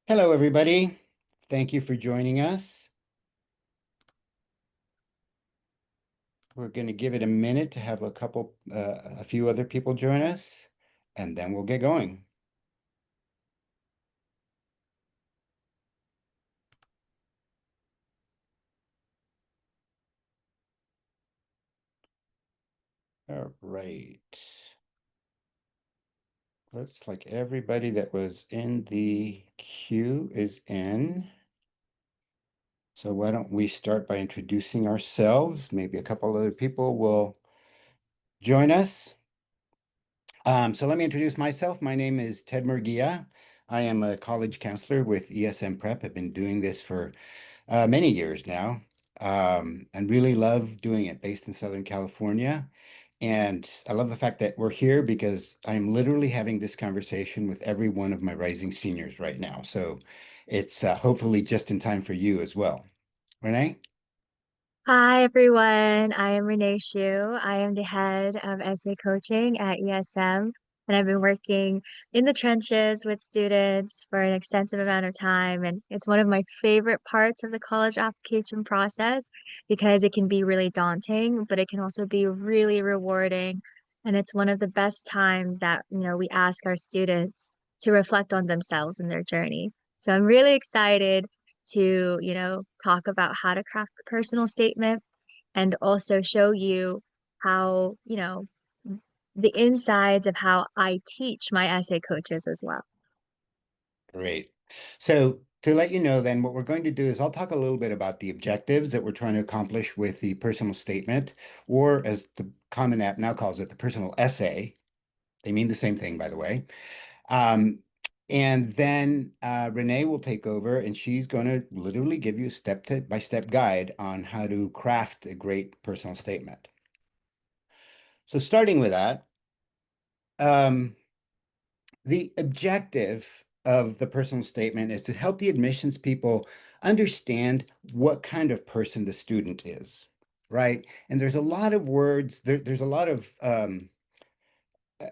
Hello, everybody. Thank you for joining us. We're going to give it a minute to have a few other people join us, and then we'll get going. All right. Looks like everybody that was in the queue is in. So why don't we start by introducing ourselves? Maybe a couple other people will join us. So let me introduce myself. My name is Ted Murguia. I am a college counselor with ESM Prep. I've been doing this for many years now, and really love doing it based in Southern California. And I love the fact that we're here because I'm literally having this conversation with every one of my rising seniors right now. So it's hopefully just in time for you as well. Renee? Hi everyone, I am Renee Shu. I am the head of essay coaching at ESM, and I've been working in the trenches with students for an extensive amount of time. And it's one of my favorite parts of the college application process because it can be really daunting, but it can also be really rewarding. And it's one of the best times that, we ask our students to reflect on themselves and their journey. So I'm really excited to, talk about how to craft a personal statement and also show you how, the insides of how I teach my essay coaches as well. Great. So to let you know, then what we're going to do is I'll talk a little bit about the objectives that we're trying to accomplish with the personal statement, or as the Common App now calls it, the personal essay. They mean the same thing, by the way. Um, and then Renee will take over and she's going to literally give you a step-by-step guide on how to craft a great personal statement. So starting with that, um, the objective of the personal statement is to help the admissions people understand what kind of person the student is, right? And there's a lot of words, there's a lot of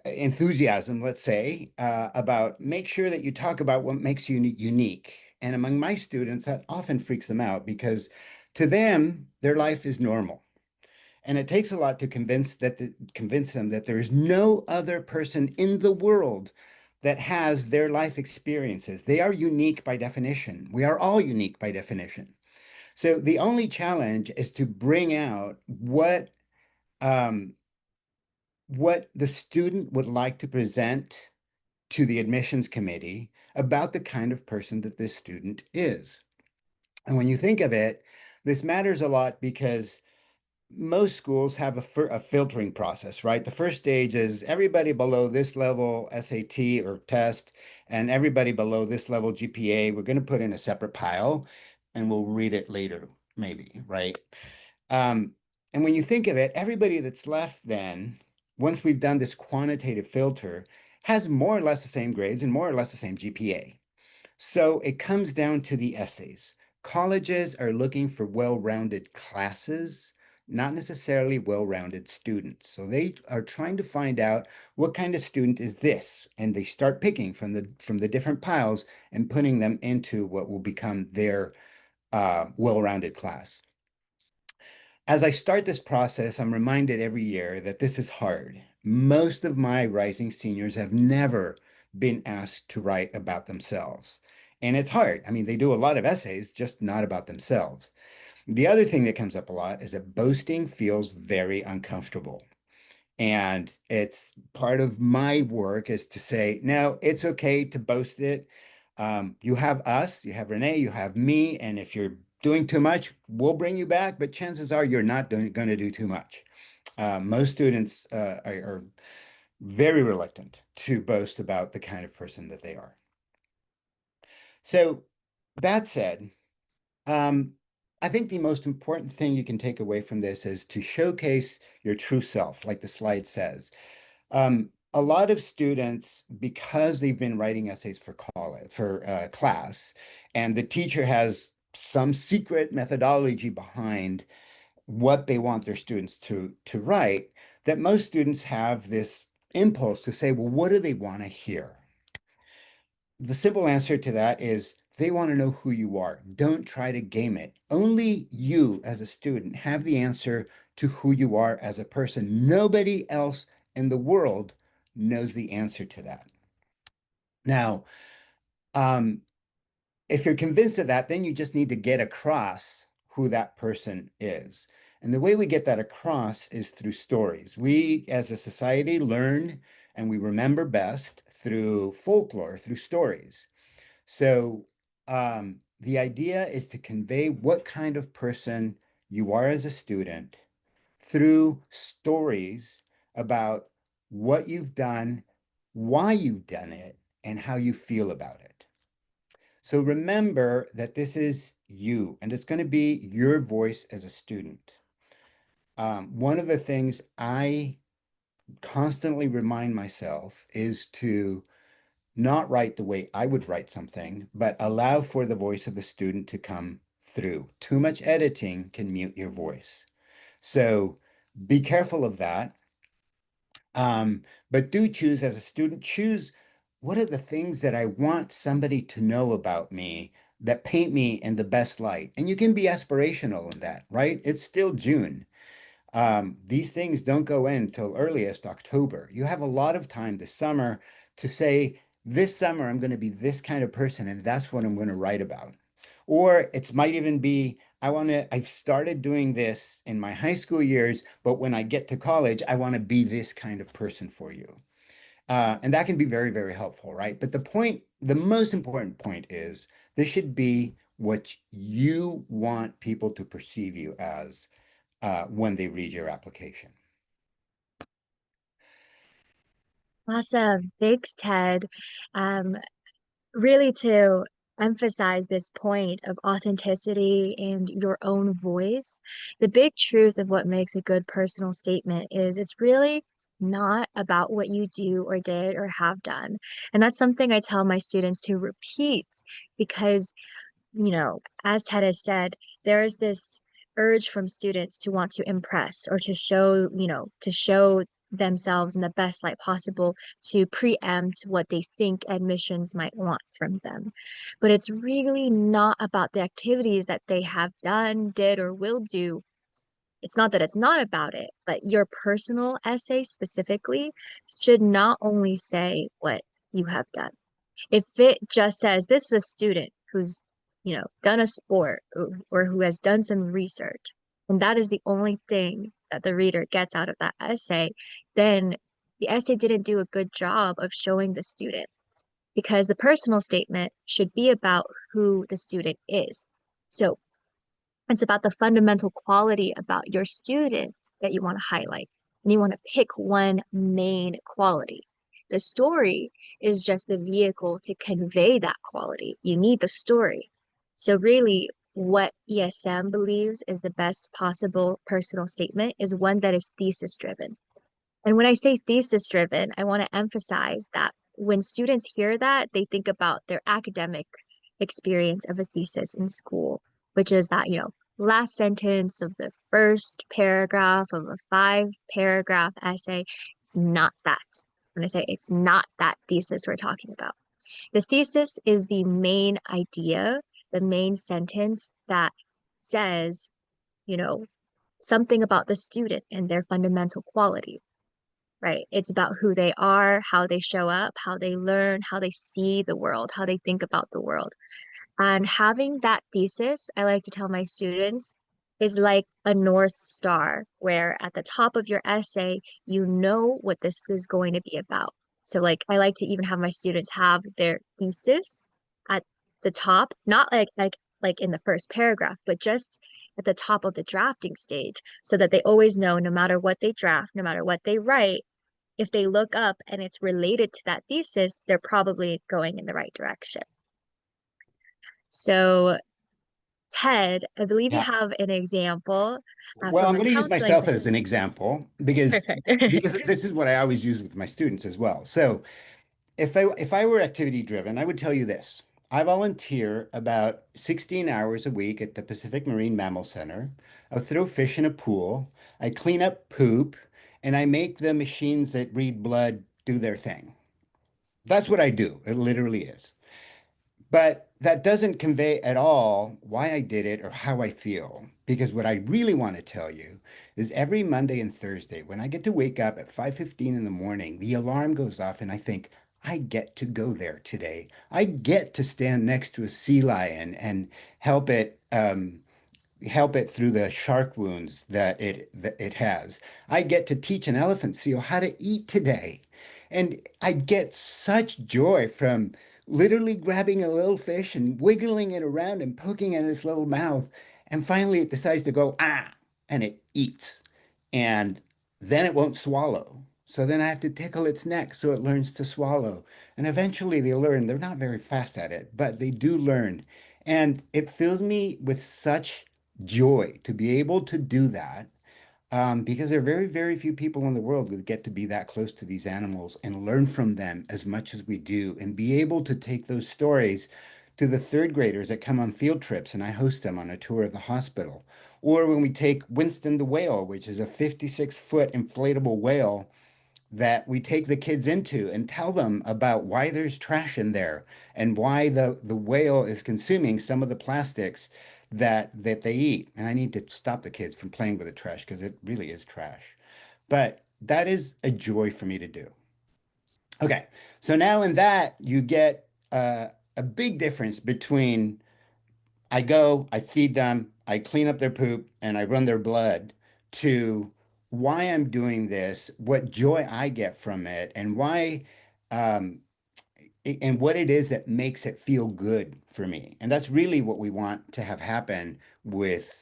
enthusiasm, let's say, about make sure that you talk about what makes you unique. And among my students, that often freaks them out because to them, their life is normal. And it takes a lot to convince them that there is no other person in the world that has their life experiences. They are unique by definition. We are all unique by definition. So the only challenge is to bring out um, what the student would like to present to the admissions committee about the kind of person that this student is. And when you think of it, this matters a lot because most schools have a filtering process, right? The first stage is everybody below this level SAT or test, and everybody below this level GPA, we're going to put in a separate pile and we'll read it later, maybe, right? Um, and when you think of it, everybody that's left then, once we've done this quantitative filter, has more or less the same grades and more or less the same GPA. So it comes down to the essays. Colleges are looking for well-rounded classes, not necessarily well-rounded students. So they are trying to find out what kind of student is this, and they start picking from the different piles and putting them into what will become their well-rounded class. As I start this process, I'm reminded every year that this is hard. Most of my rising seniors have never been asked to write about themselves. And it's hard. I mean, they do a lot of essays, just not about themselves. The other thing that comes up a lot is that boasting feels very uncomfortable. And it's part of my work is to say, no, it's okay to boast it. You have us, you have Renee, you have me, and if you're doing too much, we'll bring you back, but chances are you're not going to do too much. Most students are very reluctant to boast about the kind of person that they are. So that said, um, I think the most important thing you can take away from this is to showcase your true self, like the slide says. A lot of students, because they've been writing essays for college, for class, and the teacher has some secret methodology behind what they want their students to write, that most students have this impulse to say, well, what do they want to hear? The simple answer to that is They want to know who you are. Don't try to game it. Only you, as a student, have the answer to who you are as a person. Nobody else in the world knows the answer to that. Now, um, if you're convinced of that, then you just need to get across who that person is. And the way we get that across is through stories. We, as a society, learn and we remember best through folklore, through stories. So the idea is to convey what kind of person you are as a student through stories about what you've done, why you've done it, and how you feel about it. So remember that this is you, and it's going to be your voice as a student. One of the things I constantly remind myself is to not write the way I would write something, but allow for the voice of the student to come through. Too much editing can mute your voice. So be careful of that. But do choose as a student, choose what are the things that I want somebody to know about me that paint me in the best light. And you can be aspirational in that, right? It's still June. These things don't go in till earliest October. You have a lot of time this summer to say, this summer I'm going to be this kind of person, and that's what I'm going to write about. Or it might even be, I've started doing this in my high school years, but when I get to college, I want to be this kind of person for you. And that can be very, very helpful, right? But the most important point is this should be what you want people to perceive you as when they read your application. Awesome. Thanks, Ted. Um, really to emphasize this point of authenticity and your own voice, the big truth of what makes a good personal statement is it's really not about what you do or did or have done. And that's something I tell my students to repeat because as Ted has said, there is this urge from students to want to impress or to show, to show themselves in the best light possible to preempt what they think admissions might want from them. But it's really not about the activities that they have done, did, or will do. It's not that it's not about it, but your personal essay specifically should not only say what you have done. If it just says this is a student who's, done a sport or who has done some research, and that is the only thing that the reader gets out of that essay, then the essay didn't do a good job of showing the student because the personal statement should be about who the student is. So it's about the fundamental quality about your student that you want to highlight. And you want to pick one main quality. The story is just the vehicle to convey that quality. You need the story. So, really, what ESM believes is the best possible personal statement is one that is thesis driven. And when I say thesis driven, I want to emphasize that when students hear that, they think about their academic experience of a thesis in school, which is that, last sentence of the first paragraph of a 5 paragraph essay. It's not that. When I say it's not that thesis we're talking about. The thesis is the main idea, the main sentence that says, you know, something about the student and their fundamental quality, right? It's about who they are, how they show up, how they learn, how they see the world, how they think about the world. And having that thesis, I like to tell my students, is like a North Star, where at the top of your essay, you know what this is going to be about. So, like, I like to even have my students have their thesis at the top, not like in the first paragraph, but just at the top of the drafting stage, so that they always know no matter what they draft, no matter what they write, if they look up and it's related to that thesis, they're probably going in the right direction. So, Ted, I believe you Yeah. have an example Well, from I'm a going to use counseling myself as an perspective. example because Perfect. this is what I always use with my students as well. So if I were activity driven, I would tell you this. I volunteer about 16 hours a week at the Pacific Marine Mammal Center. I throw fish in a pool. I clean up poop, and I make the machines that read blood do their thing. That's what I do. It literally is. But that doesn't convey at all why I did it or how I feel. Because what I really want to tell you is every Monday and Thursday, when I get to wake up at 5:15 in the morning, the alarm goes off and I think, I get to go there today. I get to stand next to a sea lion and help it help it through the shark wounds that it has. I get to teach an elephant seal how to eat today. And I get such joy from literally grabbing a little fish and wiggling it around and poking at its little mouth. And finally it decides to go, ah, and it eats. And then it won't swallow. So then I have to tickle its neck so it learns to swallow. And eventually they learn. They're not very fast at it, but they do learn. And it fills me with such joy to be able to do that, because there are very, very few people in the world that get to be that close to these animals and learn from them as much as we do, and be able to take those stories to the third graders that come on field trips, and I host them on a tour of the hospital. Or when we take Winston the whale, which is a 56-foot inflatable whale that we take the kids into and tell them about why there's trash in there and why the whale is consuming some of the plastics that they eat. And I need to stop the kids from playing with the trash because it really is trash. But that is a joy for me to do. Okay, so now in that you get a big difference between I go, I feed them, I clean up their poop, and I run their blood, to why I'm doing this, what joy I get from it, and why, um, and what it is that makes it feel good for me. And that's really what we want to have happen with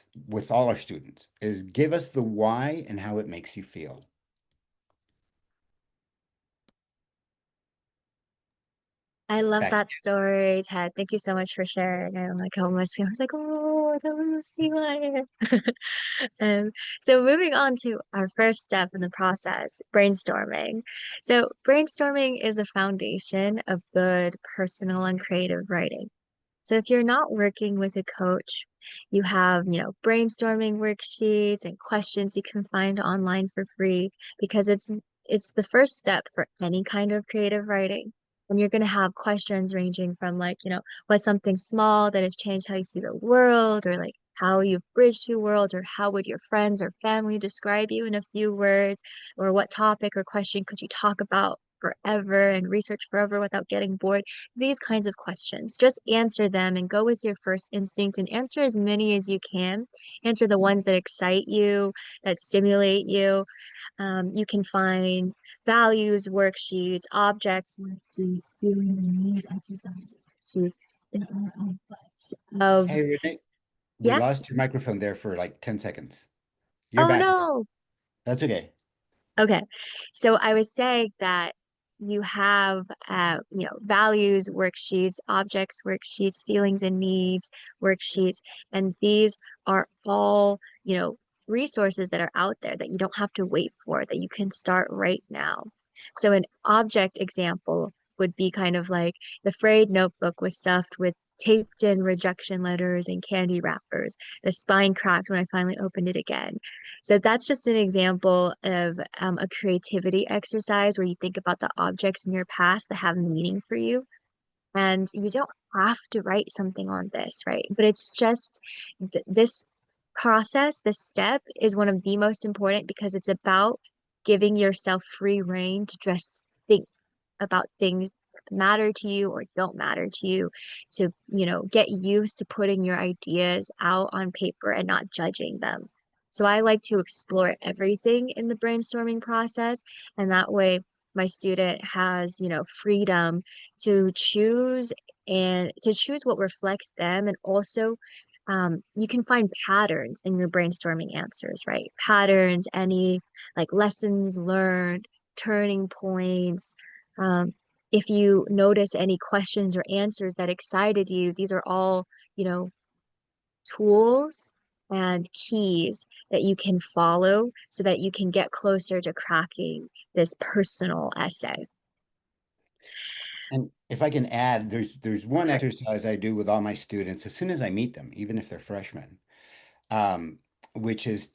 all our students, is give us the why and how it makes you feel. I love Back. that story, Ted. Thank you so much for sharing. I'm like almost, I was like, oh, that was a sea lion. Um, so moving on to our first step in the process, brainstorming. So brainstorming is the foundation of good personal and creative writing. So if you're not working with a coach, you have, brainstorming worksheets and questions you can find online for free because it's the first step for any kind of creative writing. And you're going to have questions ranging from like, what's something small that has changed how you see the world, or like how you've bridged two worlds, or how would your friends or family describe you in a few words, or what topic or question could you talk about forever and research forever without getting bored? These kinds of questions. Just answer them and go with your first instinct and answer as many as you can. Answer the ones that excite you, that stimulate you. You can find values worksheets, objects worksheets, feelings and needs exercise worksheets. There are a bunch of, Hey, Renee, we yeah. lost your microphone there for like 10 seconds. You're Oh back. no. That's okay. Okay. So I was saying that you have, values worksheets, objects worksheets, feelings and needs worksheets, and these are all, resources that are out there that you don't have to wait for, that you can start right now. So an object example would be kind of like the frayed notebook was stuffed with taped in rejection letters and candy wrappers. The spine cracked when I finally opened it again. So that's just an example of a creativity exercise where you think about the objects in your past that have meaning for you. And you don't have to write something on this, right? But it's just this process, this step is one of the most important because it's about giving yourself free reign to just think about things that matter to you or don't matter to you, to, get used to putting your ideas out on paper and not judging them. So I like to explore everything in the brainstorming process, and that way my student has, freedom to choose and to choose what reflects them. And also, you can find patterns in your brainstorming answers, right? Patterns, any like lessons learned, turning points. Um, if you notice any questions or answers that excited you, these are all, you know, tools and keys that you can follow so that you can get closer to cracking this personal essay. And if I can add, there's Of one course. exercise I do with all my students as soon as I meet them, even if they're freshmen, um, which is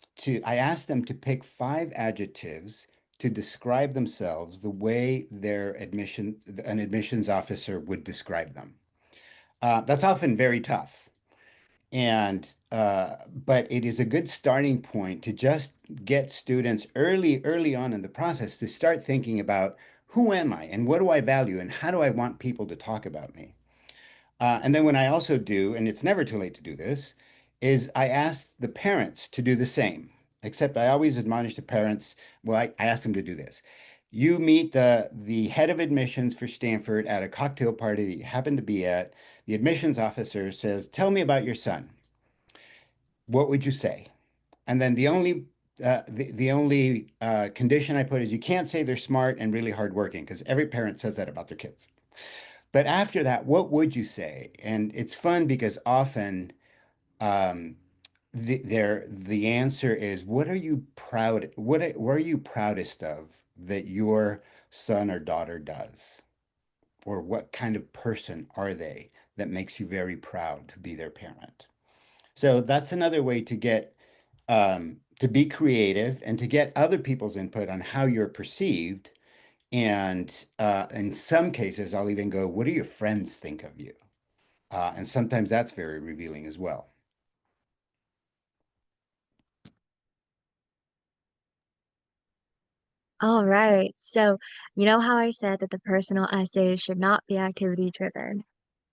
I ask them to pick 5 adjectives to describe themselves the way an admissions officer would describe them. That's often very tough. But it is a good starting point to just get students early on in the process to start thinking about who am I and what do I value and how do I want people to talk about me? And then when I also do, and it's never too late to do this, is I ask the parents to do the same. Except I always admonish the parents, well, I ask them to do this. You meet the head of admissions for Stanford at a cocktail party that you happen to be at. The admissions officer says, "Tell me about your son." What would you say? And then the only condition I put is you can't say they're smart and really hardworking because every parent says that about their kids. But after that, what would you say? And it's fun because often um, the answer is, what are you proud? What are you proudest of that your son or daughter does? Or what kind of person are they that makes you very proud to be their parent? So that's another way to be creative and to get other people's input on how you're perceived. And in some cases, I'll even go, what do your friends think of you? And sometimes that's very revealing as well. All right. So, you know how I said that the personal essays should not be activity driven?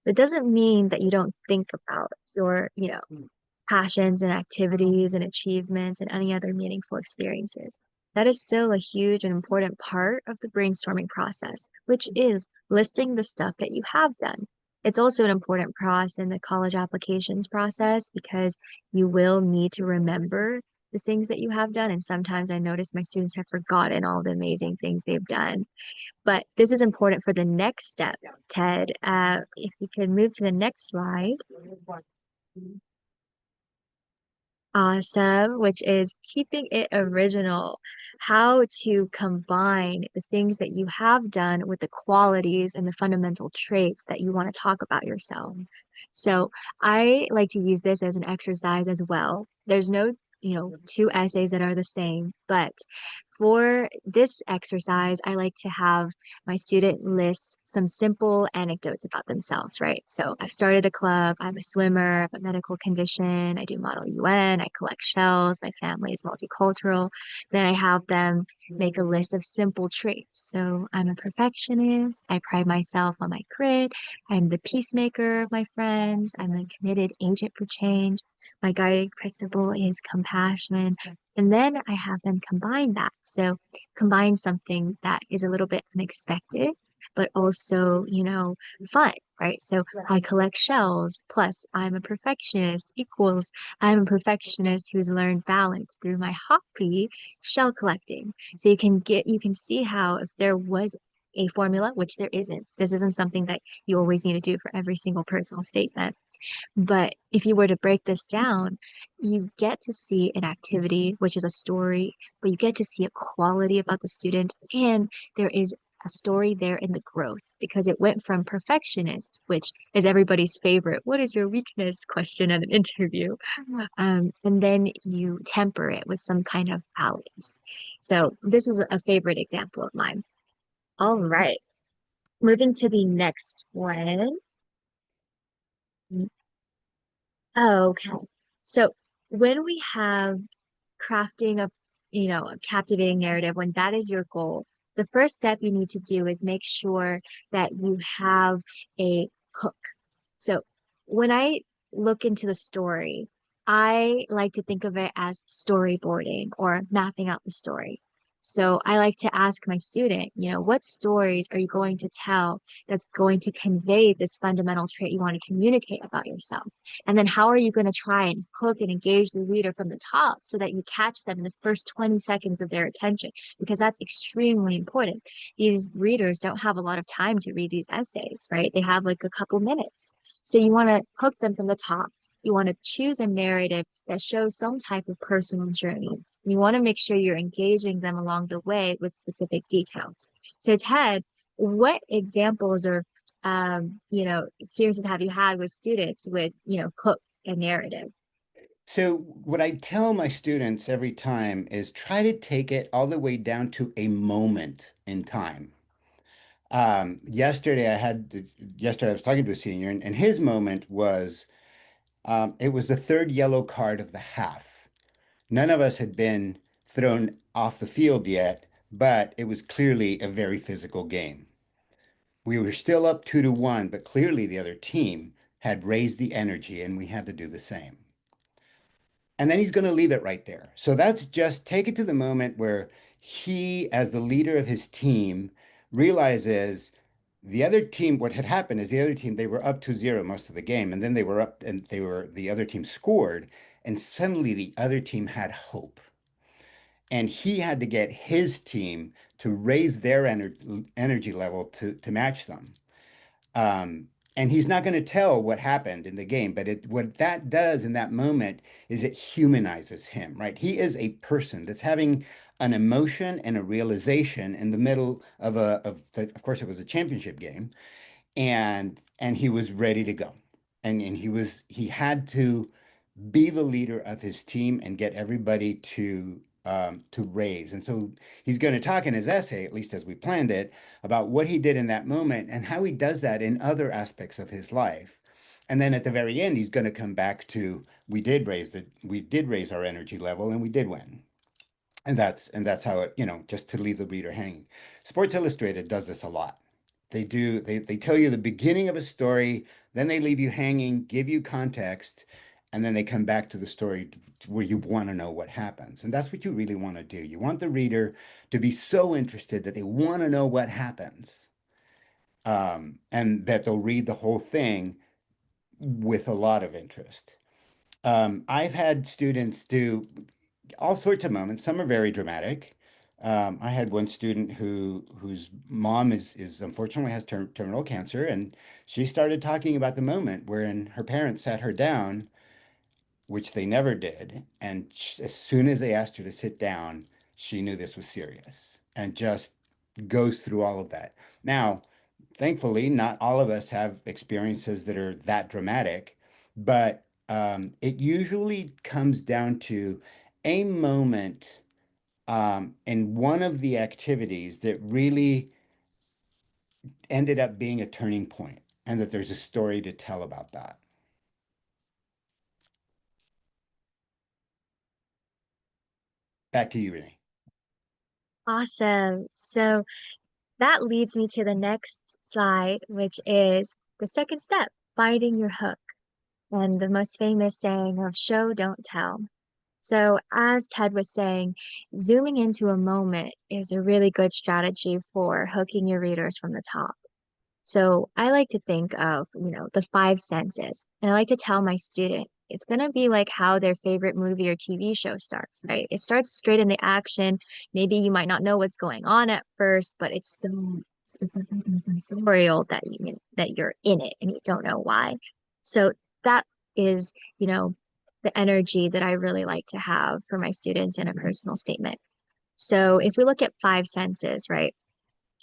It doesn't mean that you don't think about your, passions and activities and achievements and any other meaningful experiences. That is still a huge and important part of the brainstorming process, which is listing the stuff that you have done. It's also an important process in the college applications process because you will need to remember the things that you have done. And sometimes I notice my students have forgotten all the amazing things they've done. But this is important for the next step, Ted. If we could move to the next slide. Awesome, which is keeping it original. How to combine the things that you have done with the qualities and the fundamental traits that you want to talk about yourself. So I like to use this as an exercise as well. There's no, two essays that are the same, but for this exercise, I like to have my student list some simple anecdotes about themselves, right? So I've started a club, I'm a swimmer, I have a medical condition, I do Model UN, I collect shells, my family is multicultural. Then I have them make a list of simple traits. So I'm a perfectionist, I pride myself on my grit, I'm the peacemaker of my friends, I'm a committed agent for change. My guiding principle is compassion. And then I have them combine that. So combine something that is a little bit unexpected, but also, fun, right? So I collect shells, plus I'm a perfectionist equals I'm a perfectionist who's learned balance through my hobby, shell collecting. So you can see how if there was a formula, which there isn't, this isn't something that you always need to do for every single personal statement. But if you were to break this down, you get to see an activity, which is a story, but you get to see a quality about the student, and there is a story there in the growth because it went from perfectionist, which is everybody's favorite, what is your weakness question at an interview? And then you temper it with some kind of balance. So this is a favorite example of mine. All right, moving to the next one. Oh, okay. So when we have crafting a captivating narrative, when that is your goal, the first step you need to do is make sure that you have a hook. So when I look into the story, I like to think of it as storyboarding or mapping out the story. So I like to ask my student, what stories are you going to tell that's going to convey this fundamental trait you want to communicate about yourself? And then how are you going to try and hook and engage the reader from the top so that you catch them in the first 20 seconds of their attention? Because that's extremely important. These readers don't have a lot of time to read these essays, right? They have like a couple minutes. So you want to hook them from the top. You want to choose a narrative that shows some type of personal journey. You want to make sure you're engaging them along the way with specific details. So Ted, what examples or experiences have you had with students with, hook and narrative? So what I tell my students every time is try to take it all the way down to a moment in time. Yesterday I was talking to a senior, and his moment was it was the third yellow card of the half. None of us had been thrown off the field yet, but it was clearly a very physical game. We were still up 2-1, but clearly the other team had raised the energy, and we had to do the same. And then he's going to leave it right there. So that's just take it to the moment where he, as the leader of his team, realizes the other team, what had happened is the other team, they were up 2-0 most of the game. And then they were up and the other team scored. And suddenly the other team had hope. And he had to get his team to raise their energy level to match them. Um, and he's not going to tell what happened in the game, but what that does in that moment is it humanizes him, right? He is a person that's having an emotion and a realization in the middle of course, it was a championship game, and he was ready to go, and he had to be the leader of his team and get everybody to raise. And so he's going to talk in his essay, at least as we planned it, about what he did in that moment and how he does that in other aspects of his life. And then at the very end, he's going to come back to we did raise our energy level and we did win. And that's how it, just to leave the reader hanging. Sports Illustrated does this a lot. They tell you the beginning of a story, then they leave you hanging, give you context, and then they come back to the story where you want to know what happens. And that's what you really want to do. You want the reader to be so interested that they want to know what happens, and that they'll read the whole thing with a lot of interest. I've had students do all sorts of moments. Some are very dramatic. I had one student whose mom is unfortunately has terminal cancer, and she started talking about the moment wherein her parents sat her down, which they never did, and as soon as they asked her to sit down, she knew this was serious, and just goes through all of that. Now, thankfully, not all of us have experiences that are that dramatic, but it usually comes down to a moment in one of the activities that really ended up being a turning point, and that there's a story to tell about that. Back to you, Renee. Awesome. So that leads me to the next slide, which is the second step, finding your hook, and the most famous saying of show, don't tell. So, as Ted was saying, zooming into a moment is a really good strategy for hooking your readers from the top. So I like to think of, the five senses. And I like to tell my student it's going to be like how their favorite movie or TV show starts, right? It starts straight in the action. Maybe you might not know what's going on at first, but it's so specific and sensorial that that you're in it and you don't know why. So that is, the energy that I really like to have for my students in a personal statement. So if we look at five senses, right?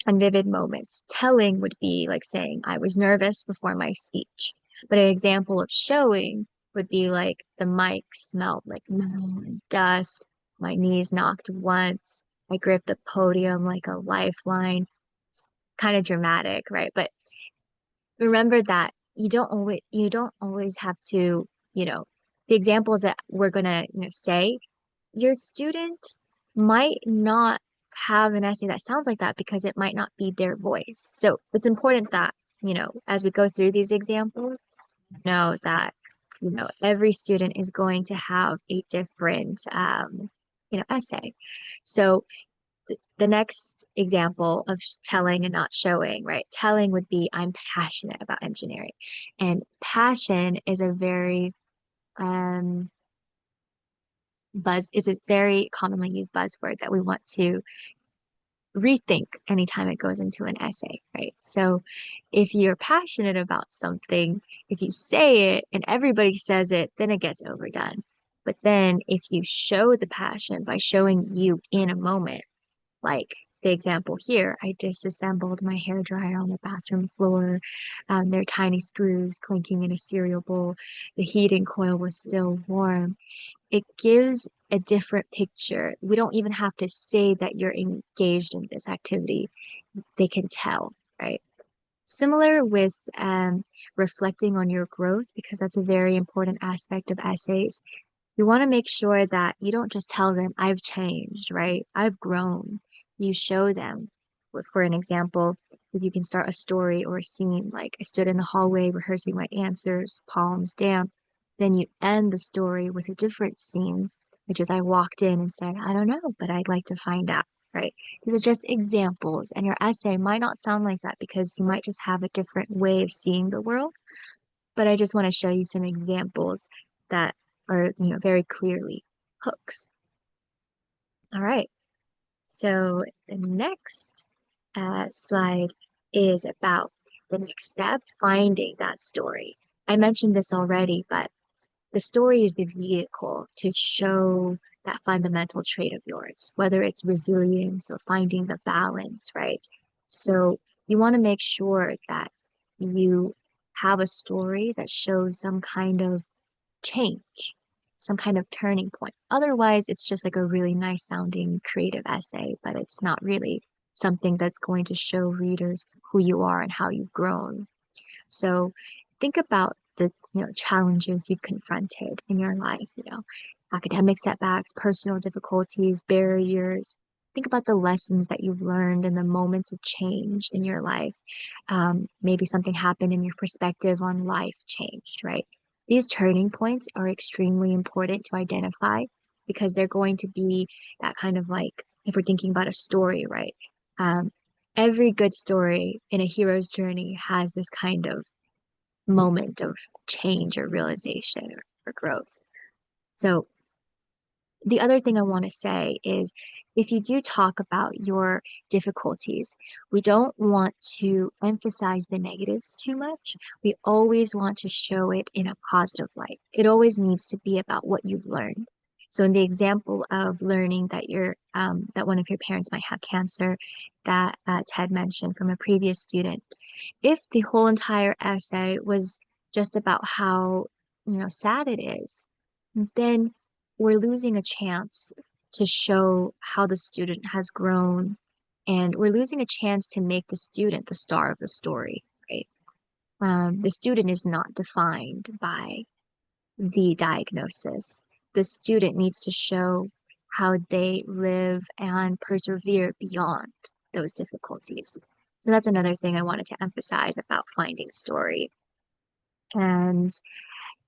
On vivid moments. Telling would be like saying, I was nervous before my speech. But an example of showing would be like the mic smelled like metal and dust. My knees knocked once. I gripped the podium like a lifeline. It's kind of dramatic, right? But remember that you don't always have to, you know, the examples that we're gonna, say your student might not have an essay that sounds like that because it might not be their voice. So it's important that, as we go through these examples, know that, every student is going to have a different, essay. So the next example of telling and not showing, right? Telling would be, I'm passionate about engineering. And passion is a very, um, is a very commonly used buzzword that we want to rethink anytime it goes into an essay, right? So if you're passionate about something, if you say it and everybody says it, then it gets overdone. But then if you show the passion by showing you in a moment, like the example here, I disassembled my hair dryer on the bathroom floor. There are tiny screws clinking in a cereal bowl. The heating coil was still warm. It gives a different picture. We don't even have to say that you're engaged in this activity. They can tell. right? Similar with reflecting on your growth, because that's a very important aspect of essays. You want to make sure that you don't just tell them, I've changed, right? I've grown. You show them. For an example, if you can start a story or a scene, like I stood in the hallway rehearsing my answers, palms down, then you end the story with a different scene, which is I walked in and said, I don't know, but I'd like to find out, right? These are just examples, and your essay might not sound like that because you might just have a different way of seeing the world. But I just want to show you some examples that are, very clearly hooks. All right. So the next slide is about the next step, finding that story. I mentioned this already, but the story is the vehicle to show that fundamental trait of yours, whether it's resilience or finding the balance, right? So you want to make sure that you have a story that shows some kind of change, some kind of turning point. Otherwise, it's just like a really nice sounding creative essay, but it's not really something that's going to show readers who you are and how you've grown. So think about the, challenges you've confronted in your life, academic setbacks, personal difficulties, barriers. Think about the lessons that you've learned and the moments of change in your life. Maybe something happened and your perspective on life changed, right? These turning points are extremely important to identify because they're going to be that kind of like, if we're thinking about a story, right? Um, every good story in a hero's journey has this kind of moment of change or realization or growth. So the other thing I want to say is if you do talk about your difficulties, we don't want to emphasize the negatives too much. We always want to show it in a positive light. It always needs to be about what you've learned. So in the example of learning that that one of your parents might have cancer that Ted mentioned from a previous student, if the whole entire essay was just about how, sad it is, then we're losing a chance to show how the student has grown, and we're losing a chance to make the student the star of the story, right? The student is not defined by the diagnosis. The student needs to show how they live and persevere beyond those difficulties. So that's another thing I wanted to emphasize about finding story. And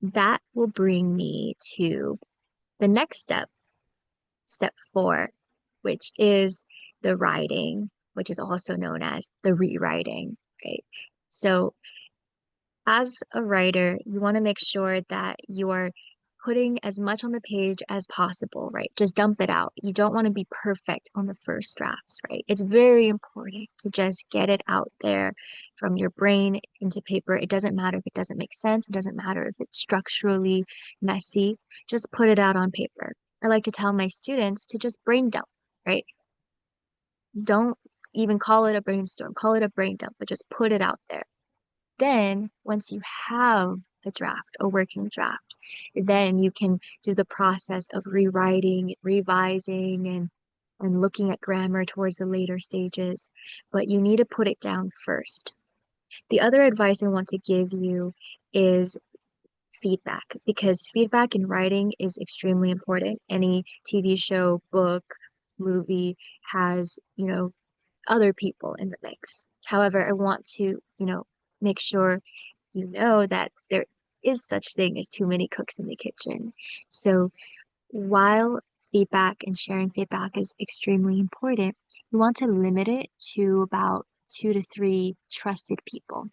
that will bring me to the next step, step 4, which is the writing, which is also known as the rewriting, right? So as a writer, you want to make sure that you are putting as much on the page as possible, right? Just dump it out. You don't want to be perfect on the first drafts, right? It's very important to just get it out there from your brain into paper. It doesn't matter if it doesn't make sense. It doesn't matter if it's structurally messy. Just put it out on paper. I like to tell my students to just brain dump, right? Don't even call it a brainstorm, call it a brain dump, but just put it out there. Then, once you have a draft, a working draft, then you can do the process of rewriting, revising, and looking at grammar towards the later stages. But you need to put it down first. The other advice I want to give you is feedback, because feedback in writing is extremely important. Any TV show, book, movie has, other people in the mix. However, I want to, make sure you know that there is such thing as too many cooks in the kitchen. So while feedback and sharing feedback is extremely important, you want to limit it to about 2 to 3 trusted people.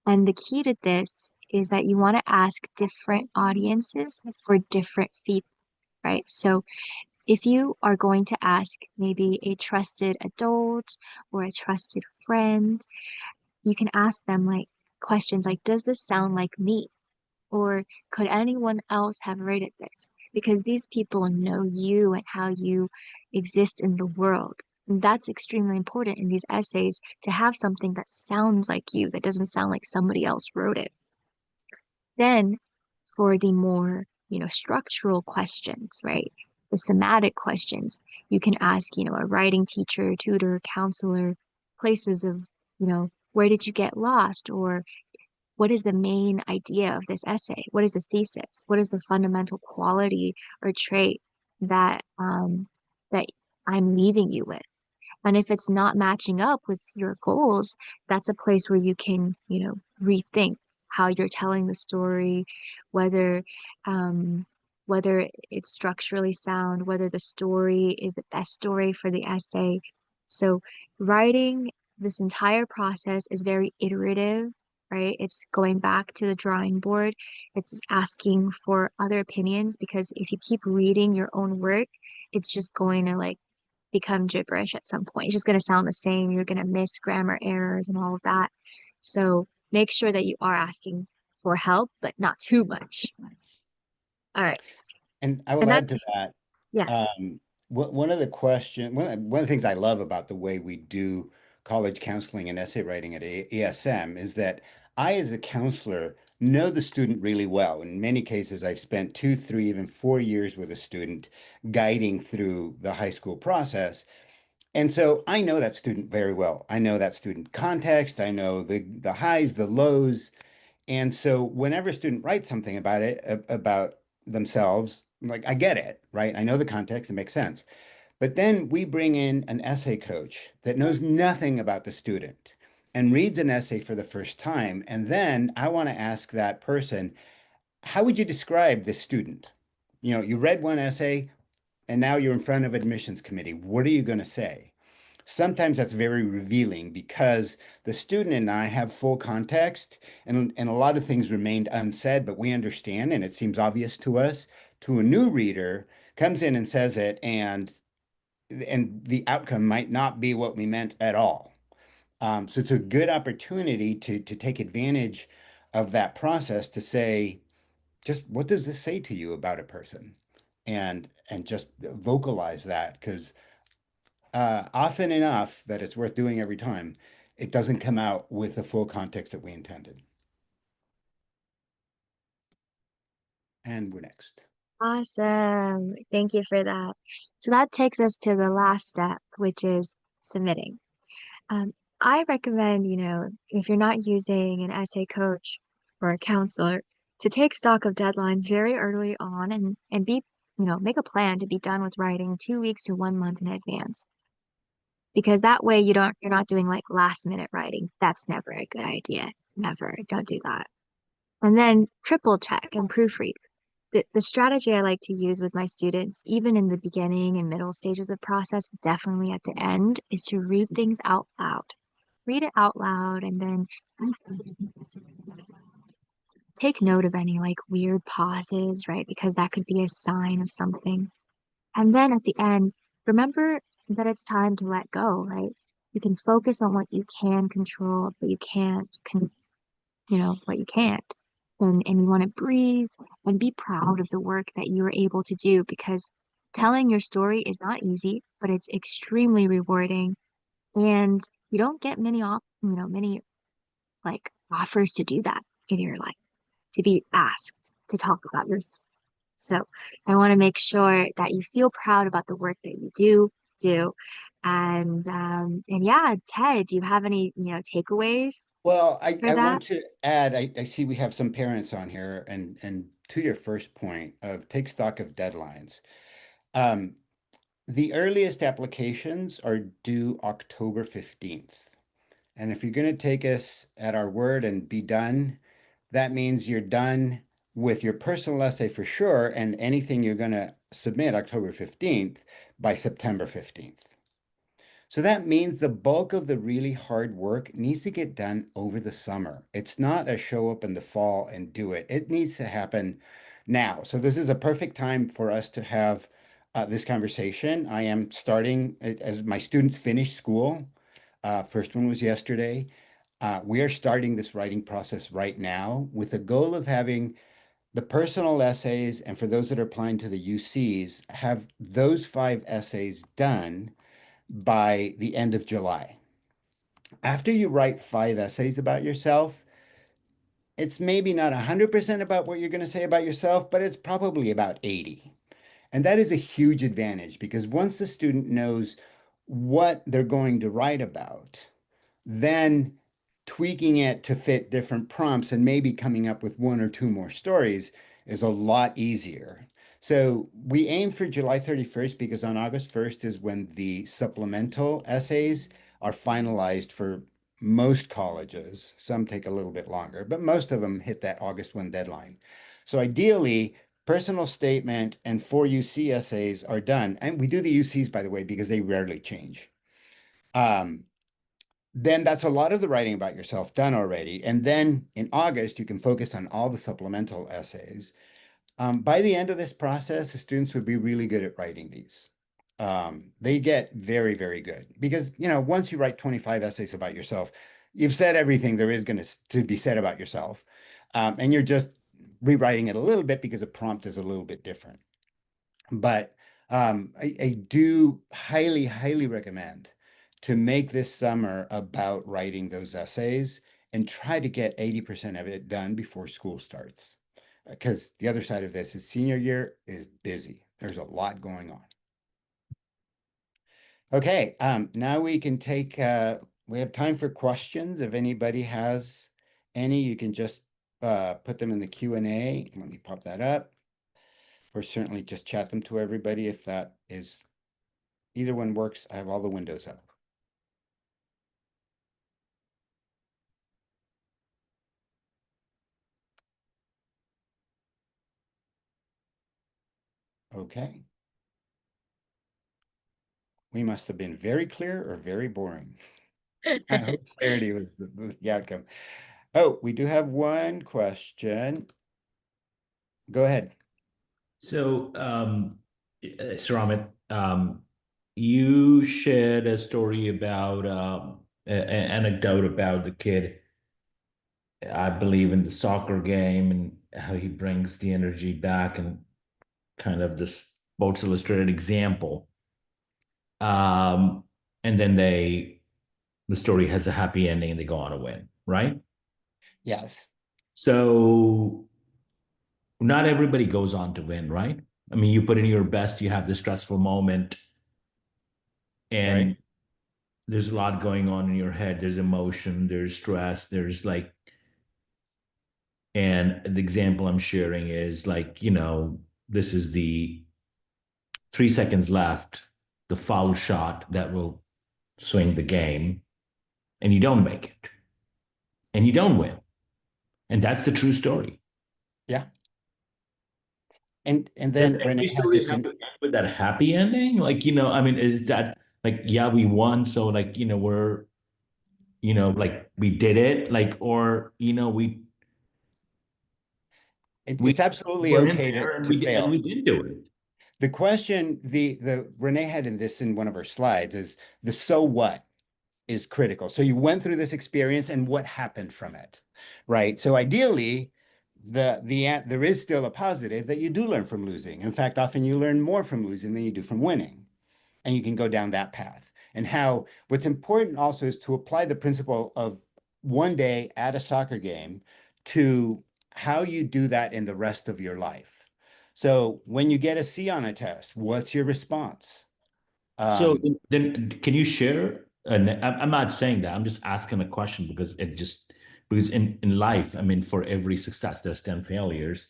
And the key to this is that you want to ask different audiences for different feedback, right? So if you are going to ask maybe a trusted adult or a trusted friend, you can ask them like questions like, does this sound like me? Or could anyone else have rated this? Because these people know you and how you exist in the world. And that's extremely important in these essays to have something that sounds like you, that doesn't sound like somebody else wrote it. Then for the more, structural questions, right? The thematic questions, you can ask, a writing teacher, tutor, counselor, places of where did you get lost? Or what is the main idea of this essay? What is the thesis? What is the fundamental quality or trait that I'm leaving you with? And if it's not matching up with your goals, that's a place where you can, rethink how you're telling the story, whether um, whether it's structurally sound, whether the story is the best story for the essay. So writing this entire process is very iterative, right? It's going back to the drawing board. It's asking for other opinions because if you keep reading your own work, it's just going to like become gibberish at some point. It's just going to sound the same. You're going to miss grammar errors and all of that. So make sure that you are asking for help, but not too much. All right. And I will And add that's, to that. yeah, One of the one of the things I love about the way we do college counseling and essay writing at ESM is that I, as a counselor, know the student really well. In many cases, I've spent 2, 3, even 4 years with a student guiding through the high school process. And so I know that student very well. I know that student context. I know the highs, the lows. And so whenever a student writes something about it, about themselves, I'm like, I get it, right? I know the context, it makes sense. But then we bring in an essay coach that knows nothing about the student and reads an essay for the first time. And then I want to ask that person, how would you describe this student? You read one essay and now you're in front of admissions committee. What are you going to say? Sometimes that's very revealing because the student and I have full context and a lot of things remained unsaid, but we understand and it seems obvious to us. To a new reader, comes in and says it, and the outcome might not be what we meant at all. So it's a good opportunity to take advantage of that process to say, just what does this say to you about a person? And just vocalize that because often enough that it's worth doing every time, it doesn't come out with the full context that we intended. And we're next. awesome. Thank you for that. So that takes us to the last step, which is submitting. Um, I recommend, if you're not using an essay coach or a counselor, to take stock of deadlines very early on and make a plan to be done with writing 2 weeks to 1 month in advance. Because that way you're not doing like last minute writing. That's never a good idea. Never. Don't do that. And then triple check and proofread. The strategy I like to use with my students, even in the beginning and middle stages of process, definitely at the end, is to read things out loud. Read it out loud and then ask other people to read it out loud. Take note of any like weird pauses, right? Because that could be a sign of something. And then at the end, remember that it's time to let go, right? You can focus on what you can control, but you can't, what you can't. And you want to breathe and be proud of the work that you were able to do because telling your story is not easy, but it's extremely rewarding. And you don't get many like offers to do that in your life, to be asked to talk about yourself. So I want to make sure that you feel proud about the work that you do. And yeah, Ted, do you have any, takeaways Well, for I that? want to add, I see we have some parents on here, and to your first point of take stock of deadlines. Um, the earliest applications are due October 15th. And if you're going to take us at our word and be done, that means you're done with your personal essay for sure, and anything you're going to submit October 15th by September 15th. So that means the bulk of the really hard work needs to get done over the summer. It's not a show up in the fall and do it. It needs to happen now. So this is a perfect time for us to have this conversation. I am starting as my students finish school. First one was yesterday. We are starting this writing process right now with the goal of having the personal essays, and for those that are applying to the UCs, have those 5 essays done by the end of July. After you write 5 essays about yourself, it's maybe not 100% about what you're going to say about yourself, but it's probably about 80. And that is a huge advantage because once the student knows what they're going to write about, then tweaking it to fit different prompts and maybe coming up with one or two more stories is a lot easier. So we aim for July 31st because on August 1st is when the supplemental essays are finalized for most colleges. Some take a little bit longer, but most of them hit that August 1 deadline. So ideally, personal statement and 4 UC essays are done. And we do the UCs, by the way, because they rarely change. Um, then that's a lot of the writing about yourself done already. And then in August, you can focus on all the supplemental essays. By the end of this process, the students would be really good at writing these. They get very, very good because, once you write 25 essays about yourself, you've said everything there is going to be said about yourself. And you're just rewriting it a little bit because a prompt is a little bit different. But I do highly, highly recommend to make this summer about writing those essays and try to get 80% of it done before school starts. Because the other side of this is senior year is busy. There's a lot going on. Okay, now we can we have time for questions. If anybody has any, you can just put them in the Q&A. Let me pop that up. Or certainly just chat them to everybody if that is either one works. I have all the windows up. Okay. We must have been very clear or very boring. I hope clarity was the outcome. Oh, we do have one question. Go ahead. So, Sir Amit, you shared a story about an anecdote about the kid, I believe, in the soccer game and how he brings the energy back and kind of this Sports Illustrated example. Um, and then the story has a happy ending and they go on to win, right? Yes. So not everybody goes on to win, right? I mean, you put in your best, you have the stressful moment, Right. and there's a lot going on in your head. There's emotion, there's stress, there's like, and the example I'm sharing is like, this is the 3 seconds left, the foul shot that will swing the game, and you don't make it, and you don't win. And that's the true story. Yeah. And Does then Renee every had story this have to in. end with that happy ending? Like, I mean, is that like, yeah, we won, so like, like we did it, like, or we It's absolutely were in okay there and to we fail. didn't do it. The question the Renee had in this in one of her slides is the so what is critical. So you went through this experience and what happened from it, right? So ideally, there is still a positive that you do learn from losing. In fact, often you learn more from losing than you do from winning, and you can go down that path. And how what's important also is to apply the principle of one day at a soccer game to how you do that in the rest of your life. So when you get a C on a test, what's your response? So Um, then can you share, and I'm not saying that, I'm just asking a question because because in life, I mean, for every success, there's 10 failures.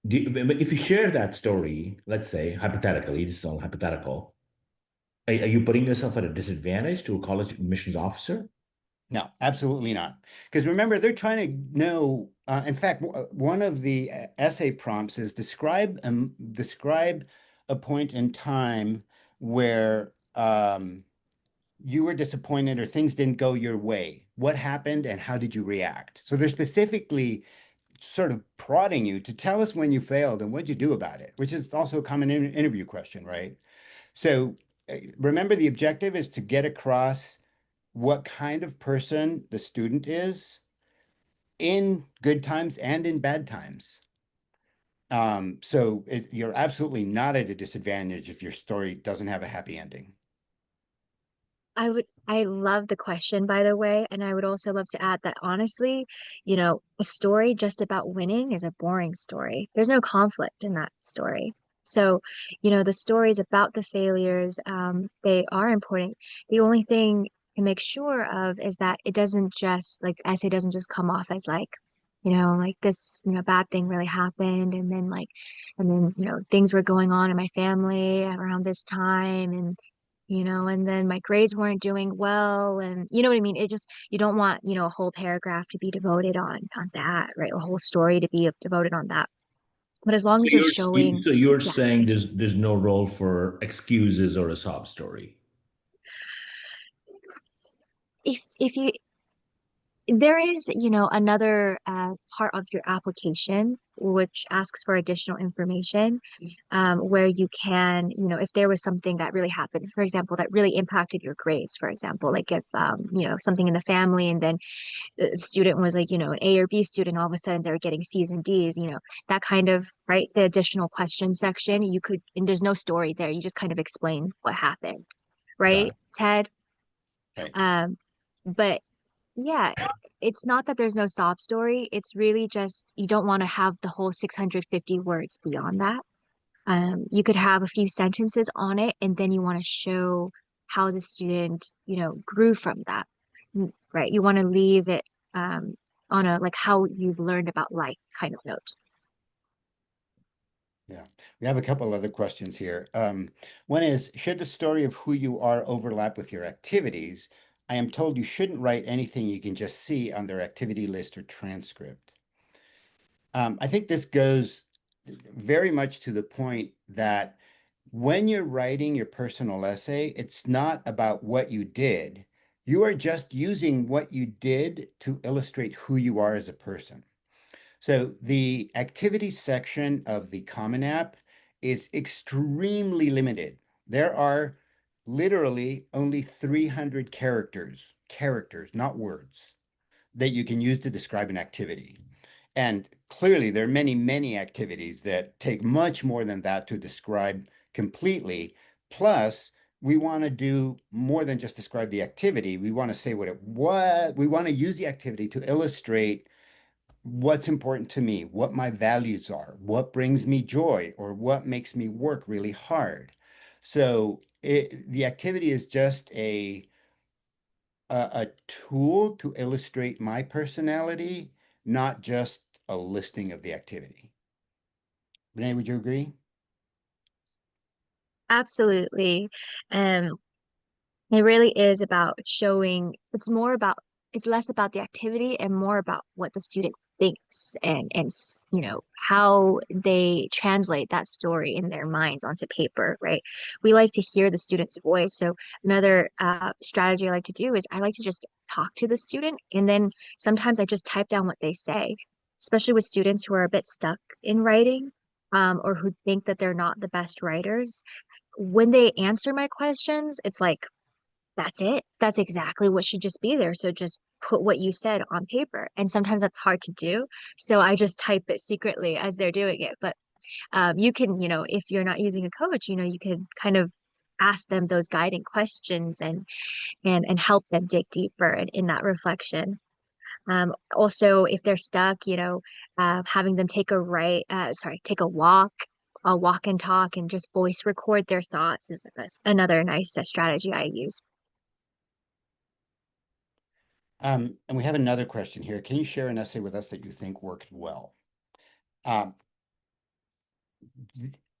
But if you share that story, let's say hypothetically, this is all hypothetical, are you putting yourself at a disadvantage to a college admissions officer? No, absolutely not. Because remember, they're trying to know. In fact, one of the essay prompts is describe a point in time where you were disappointed or things didn't go your way. What happened and how did you react? So they're specifically sort of prodding you to tell us when you failed and what'd you do about it, which is also a common interview question, right? So remember, the objective is to get across what kind of person the student is in good times and in bad times. You're absolutely not at a disadvantage if your story doesn't have a happy ending. I love the question, by the way, and I would also love to add that honestly, a story just about winning is a boring story. There's no conflict in that story. So, the stories about the failures, they are important. The only thing can make sure of is that it doesn't just like essay doesn't just come off as like, like this, bad thing really happened and then, things were going on in my family around this time and then my grades weren't doing well and you know what I mean? It just you don't want, a whole paragraph to be devoted on that, right? A whole story to be devoted on that. But as long So as you're showing, you're yeah, saying there's no role for excuses or a sob story. if you there is, another part of your application which asks for additional information, where you can, if there was something that really happened, for example, that really impacted your grades, for example, like if, something in the family and then the student was like, an A or B student, all of a sudden they're getting C's and D's, that kind of, right? The additional question section, you could, and there's no story there. You just kind of explain what happened, Got right, it. Ted? Right. Um, but yeah, it's not that there's no sob story. It's really just you don't want to have the whole 650 words beyond that. You could have a few sentences on it, and then you want to show how the student, grew from that, right? You want to leave it on a like how you've learned about life kind of note. Yeah. We have a couple other questions here. One is, should the story of who you are overlap with your activities? I am told you shouldn't write anything you can just see on their activity list or transcript. I think this goes very much to the point that when you're writing your personal essay, it's not about what you did. You are just using what you did to illustrate who you are as a person. So the activities section of the Common App is extremely limited. There are literally only 300 characters, not words, that you can use to describe an activity. And clearly, there are many, many activities that take much more than that to describe completely. Plus, we want to do more than just describe the activity. We want to say what we want to use the activity to illustrate what's important to me, what my values are, what brings me joy, or what makes me work really hard. So the activity is just a tool to illustrate my personality, not just a listing of the activity. Renee, would you agree? Absolutely. Um, It really is about showing, it's less about the activity and more about what the student thinks and how they translate that story in their minds onto paper, right? We like to hear the student's voice. So another strategy I like to do is I like to just talk to the student and then sometimes I just type down what they say, especially with students who are a bit stuck in writing, or who think that they're not the best writers. When they answer my questions, it's like, that's it. That's exactly what should just be there. So just put what you said on paper. And sometimes that's hard to do. So I just type it secretly as they're doing it. But you can, if you're not using a coach, you can kind of ask them those guiding questions and help them dig deeper in that reflection. Also, if they're stuck, having them take a walk and talk and just voice record their thoughts is another nice strategy I use. And we have another question here. Can you share an essay with us that you think worked well? Um,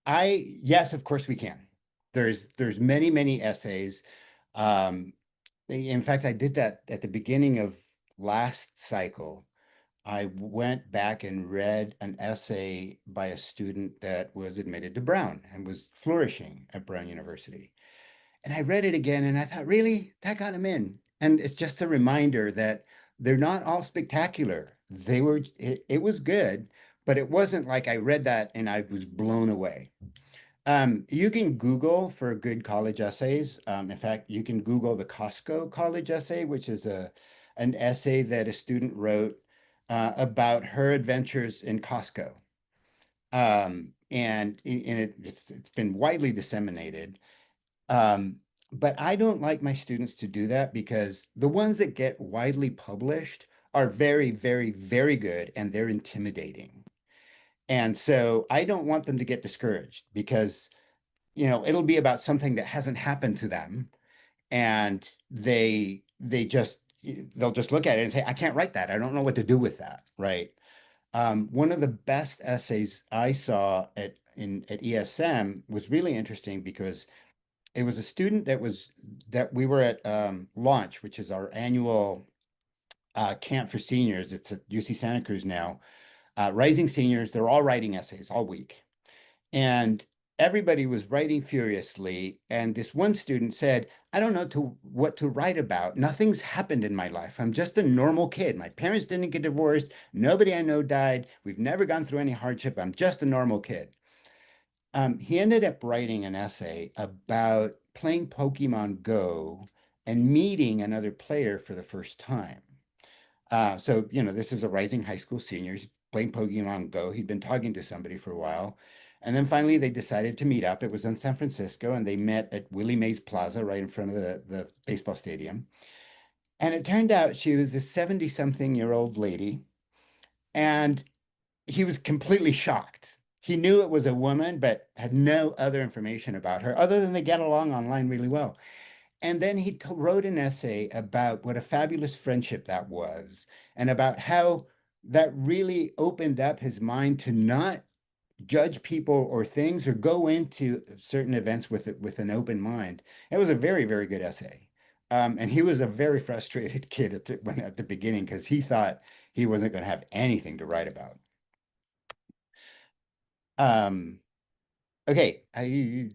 yes, of course we can. There's many, many essays. Um, in fact, I did that at the beginning of last cycle. I went back and read an essay by a student that was admitted to Brown and was flourishing at Brown University. And I read it again and I thought, really? That got him in. And it's just a reminder that they're not all spectacular. It was good, but it wasn't like I read that and I was blown away. You can Google for good college essays. In fact, you can Google the Costco college essay, which is an essay that a student wrote about her adventures in Costco. It's been widely disseminated. Um, but I don't like my students to do that because the ones that get widely published are very, very, very good and they're intimidating. And so I don't want them to get discouraged because, it'll be about something that hasn't happened to them and they they just they'll just look at it and say, I can't write that. I don't know what to do with that, right? One of the best essays I saw at ESM was really interesting because it was a student that we were at launch, which is our annual camp for seniors. It's at UC Santa Cruz now. Rising seniors, they're all writing essays all week. And everybody was writing furiously. And this one student said, I don't know what to write about. Nothing's happened in my life. I'm just a normal kid. My parents didn't get divorced. Nobody I know died. We've never gone through any hardship. I'm just a normal kid. He ended up writing an essay about playing Pokemon Go and meeting another player for the first time. This is a rising high school senior. He's playing Pokemon Go. He'd been talking to somebody for a while. And then finally they decided to meet up. It was in San Francisco, and they met at Willie Mays Plaza right in front of the baseball stadium. And it turned out she was a 70-something-year-old lady, and he was completely shocked. He knew it was a woman, but had no other information about her other than they get along online really well. And then he wrote an essay about what a fabulous friendship that was, and about how that really opened up his mind to not judge people or things or go into certain events with an open mind. It was a very, very good essay. And he was a very frustrated kid at the beginning because he thought he wasn't going to have anything to write about. Um, okay, did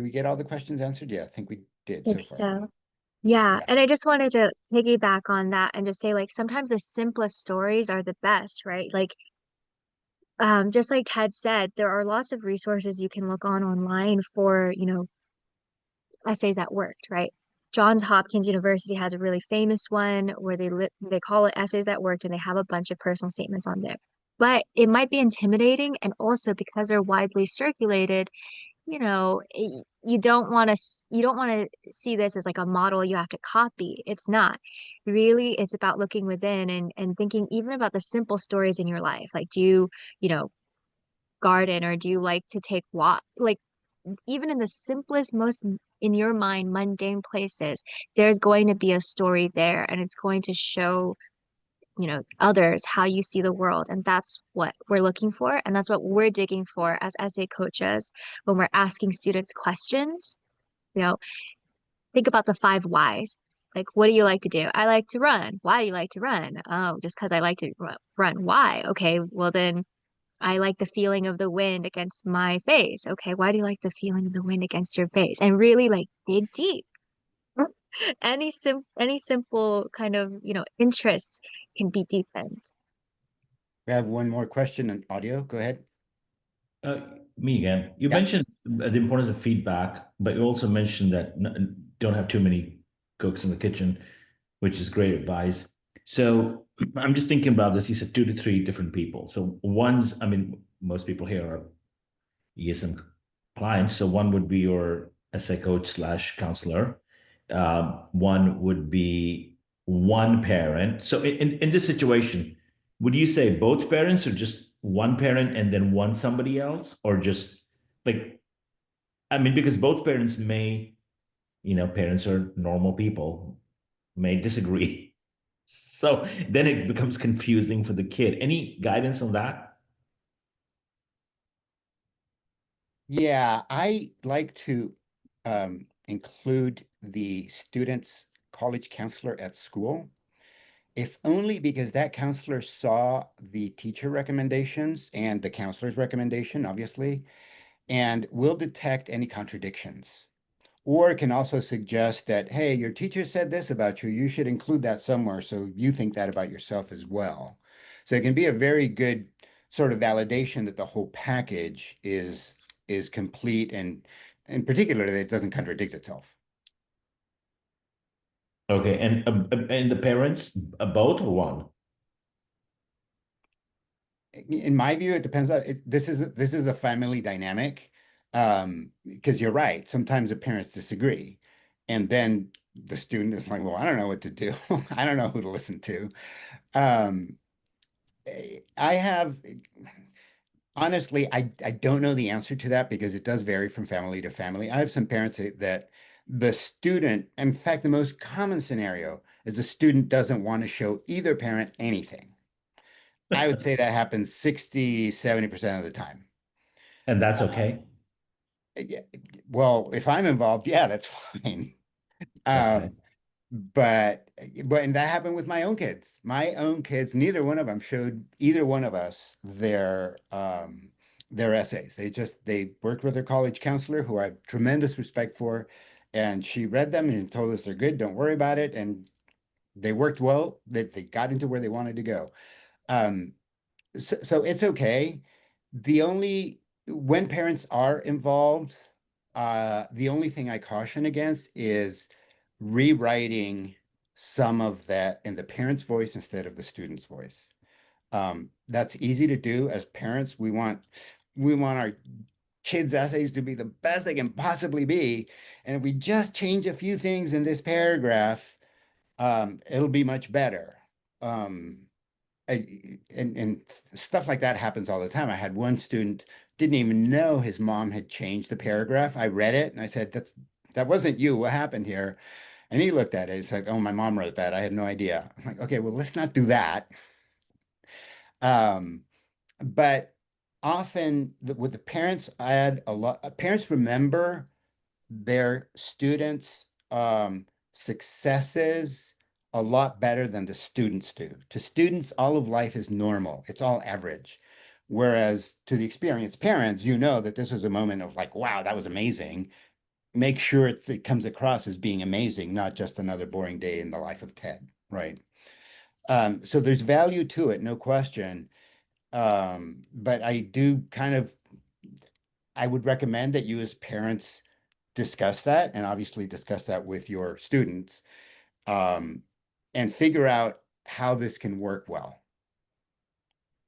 we get all the questions answered? Yeah, I think we did I so think far. so. Yeah, Yeah. and I just wanted to piggyback on that and just say like sometimes the simplest stories are the best, right? Like just like Ted said, there are lots of resources you can look on online for, essays that worked, right? Johns Hopkins University has a really famous one where they call it essays that worked and they have a bunch of personal statements on there. But it might be intimidating, and also because they're widely circulated, you don't want to see this as like a model you have to copy. It's not. Really, it's about looking within and thinking even about the simple stories in your life. Like, you know, garden, or do you like to take walk? Like even in the simplest, most in your mind mundane places, there's going to be a story there, and it's going to show, others how you see the world. And that's what we're looking for, and that's what we're digging for as essay coaches when we're asking students questions. You know, think about the five whys. Like, what do you like to do? I like to run. Why do you like to run? Oh, just because I like to run. Why? Okay, well then I like the feeling of the wind against my face. Okay, why do you like the feeling of the wind against your face? And really like dig deep. Any simple kind of, interest can be deepened. We have one more question on audio. Go ahead. Uh, Me again. You Yeah. mentioned the importance of feedback, but you also mentioned that don't have too many cooks in the kitchen, which is great advice. So I'm just thinking about this. You said two to three different people. So I mean, most people here are ESM clients. So one would be your essay coach slash counselor. One would be one parent. So in this situation, would you say both parents or just one parent and then one somebody else? Or just like, I mean, because both parents may, parents are normal people, may disagree. So then it becomes confusing for the kid. Any guidance on that? Yeah, I like to include the student's college counselor at school, if only because that counselor saw the teacher recommendations and the counselor's recommendation, obviously, and will detect any contradictions. Or it can also suggest that, hey, your teacher said this about you. You should include that somewhere so you think that about yourself as well. So it can be a very good sort of validation that the whole package is complete and in particular that it doesn't contradict itself. Okay, and the parents, both or one? In my view, it depends on this is a family dynamic. Because you're right, sometimes the parents disagree. And then the student is like, well, I don't know what to do. I don't know who to listen to. Um, I have honestly, I don't know the answer to that because it does vary from family to family. I have some parents that the student, in fact, the most common scenario, is a student doesn't want to show either parent anything. I would say that happens 60, 70% of the time. And that's Um, okay. yeah, well, if I'm involved, yeah, that's fine. Okay. Um, but and that happened with my own kids. My own kids, neither one of them showed either one of us their essays. They worked with their college counselor, who I have tremendous respect for, and she read them and told us they're good, don't worry about it. And they worked well, that they got into where they wanted to go. Um, so it's okay. The only When parents are involved, the only thing I caution against is rewriting some of that in the parent's voice instead of the student's voice. That's easy to do. As parents, we want our kids' essays to be the best they can possibly be. And if we just change a few things in this paragraph, it'll be much better. Um, and stuff like that happens all the time. I had one student didn't even know his mom had changed the paragraph. I read it and I said, that wasn't you. What happened here?" And he looked at it. He's like, "Oh, my mom wrote that. I had no idea." I'm like, "Okay, well, let's not do that." Um, but often with the parents, I had a lot. Parents remember their students' successes a lot better than the students do. To students, all of life is normal. It's all average. Whereas to the experienced parents, you know that this was a moment of like, wow, that was amazing. Make sure it comes across as being amazing, not just another boring day in the life of Ted, right? So there's value to it, no question. But I would recommend that you as parents discuss that and obviously discuss that with your students, um, and figure out how this can work well.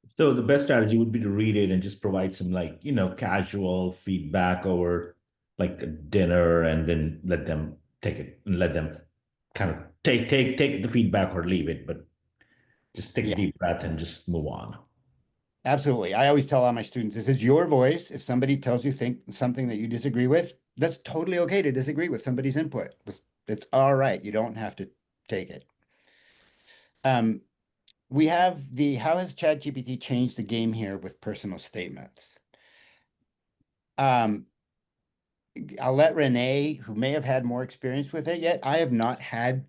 So the best strategy would be to read it and just provide some like, casual feedback over like a dinner and then let them take it and let them kind of take the feedback or leave it, but just take a Yeah, deep breath and just move on. absolutely. I always tell all my students, this is your voice. If somebody tells you think something that you disagree with, that's totally okay to disagree with somebody's input. It's all right. You don't have to take it. Um, we have the how has ChatGPT changed the game here with personal statements? Um, I'll let Renee, who may have had more experience with it yet. I have not had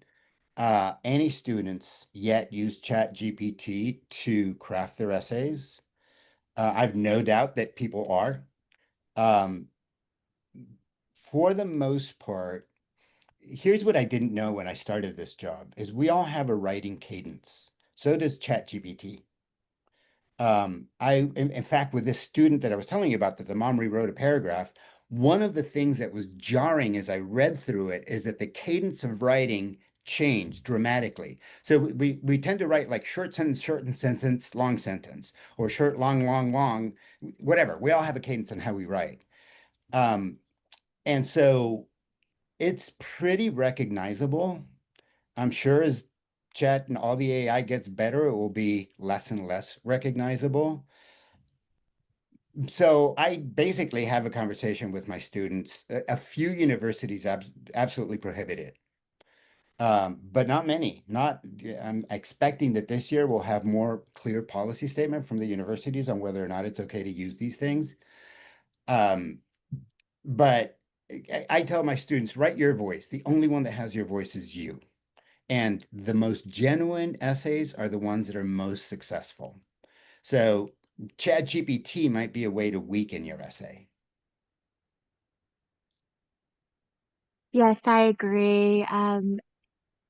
any students yet use ChatGPT to craft their essays. I've no doubt that people are. Um, for the most part, here's what I didn't know when I started this job is we all have a writing cadence. So does ChatGPT. In fact, with this student that I was telling you about, that the mom rewrote a paragraph, one of the things that was jarring as I read through it is that the cadence of writing changed dramatically. So we tend to write like short sentence, long sentence, or short, long, long, long, whatever. We all have a cadence on how we write. Um, and so it's pretty recognizable. I'm sure as chat and all the AI gets better, it will be less and less recognizable. So I basically have a conversation with my students. A few universities absolutely prohibit it, but not many. Not, I'm expecting that this year we'll have more clear policy statement from the universities on whether or not it's okay to use these things. Um, but I tell my students, write your voice. The only one that has your voice is you. And the most genuine essays are the ones that are most successful. So ChatGPT might be a way to weaken your essay. Yes, I agree.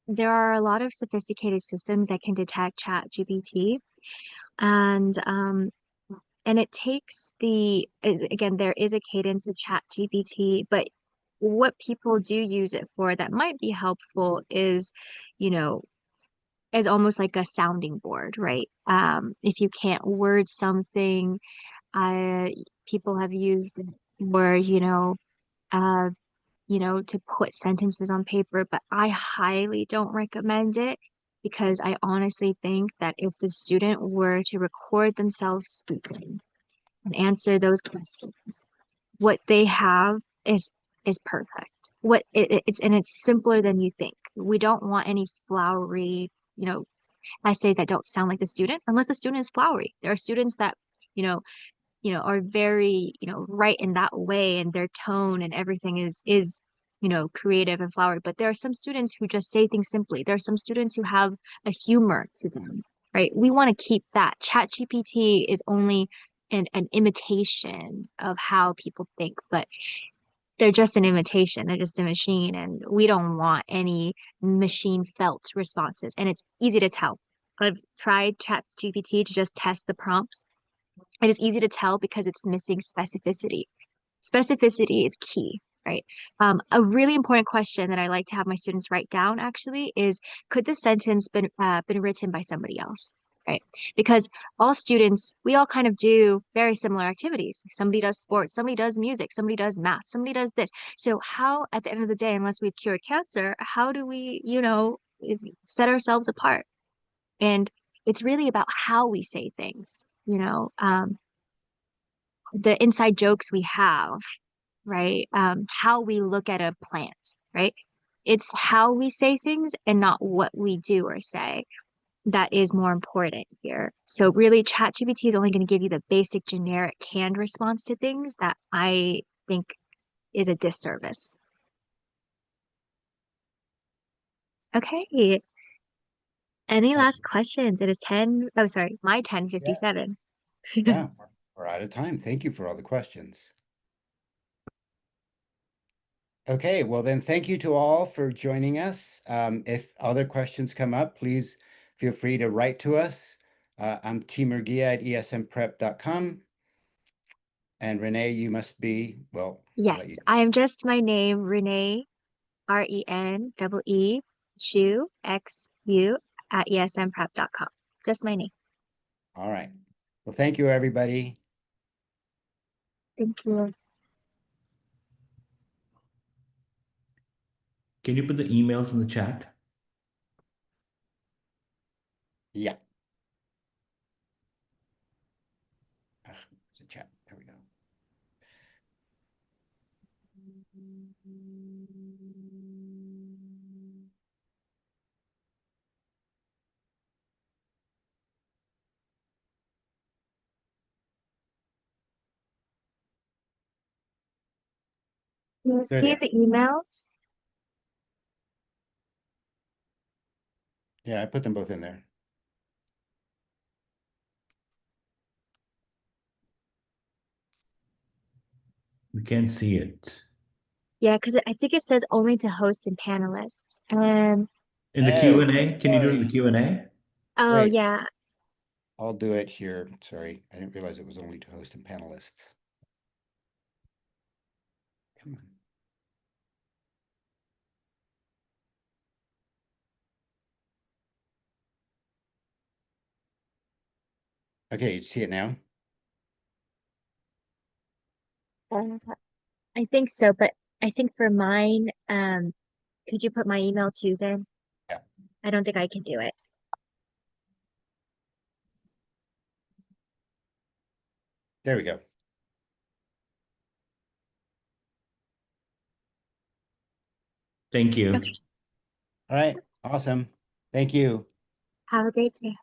There are a lot of sophisticated systems that can detect chat GPT, and it takes again, there is a cadence of chat GPT, but what people do use it for that might be helpful is, you know, is almost like a sounding board, right? If you can't word something, I people have used it for, uh, to put sentences on paper, but I highly don't recommend it because I honestly think that if the student were to record themselves speaking and answer those questions, what they have is perfect. it's simpler than you think. We don't want any flowery, essays that don't sound like the student, unless the student is flowery. There are students that, you know, are very, right in that way, and their tone and everything is creative and flowery. But there are some students who just say things simply. There are some students who have a humor to them, right? We want to keep that. ChatGPT is only an imitation of how people think, but they're just an imitation. They're just a machine, and we don't want any machine felt responses. And it's easy to tell. I've tried ChatGPT to just test the prompts. It is easy to tell because it's missing specificity. Specificity is key, right? A really important question that I like to have my students write down actually is, could this sentence been written by somebody else? Right? Because all students, we all kind of do very similar activities. Somebody does sports, somebody does music, somebody does math, somebody does this. So how, at the end of the day, unless we've cured cancer, how do we, set ourselves apart? And it's really about how we say things, the inside jokes we have, right? How we look at a plant, right? It's how we say things and not what we do or say that is more important here. So really, ChatGPT is only going to give you the basic generic canned response to things that I think is a disservice. Okay. Any Uh, last questions? It is 10, oh sorry, my yeah, 10:57. yeah, we're out of time. Thank you for all the questions. Okay, well then, thank you to all for joining us. If other questions come up, please feel free to write to us. I'm T. Murguia at esmprep.com. And Renee, you must be, well, I'll let Yes, you. I am just my name, Renee, RENEE, Xu, XU, at esmprep.com. Just my name. All right. Well, thank you, everybody. Thank you. Can you put the emails in the chat? Yeah. It's a chat. There we go. You They're see there. the emails? Yeah, I put them both in there. We can't see it. Yeah, because I think it says only to host and panelists. In the Oh, Q&A, can you do it in the sorry. Q&A? Oh Wait, yeah. I'll do it here. Sorry, I didn't realize it was only to host and panelists. Come on. Okay, you see it now? Uh, I think so, but I think for mine, could you put my email too then? Yeah, I don't think I can do it. there we go. Thank you. Okay. All right, awesome. Thank you. Have a great day.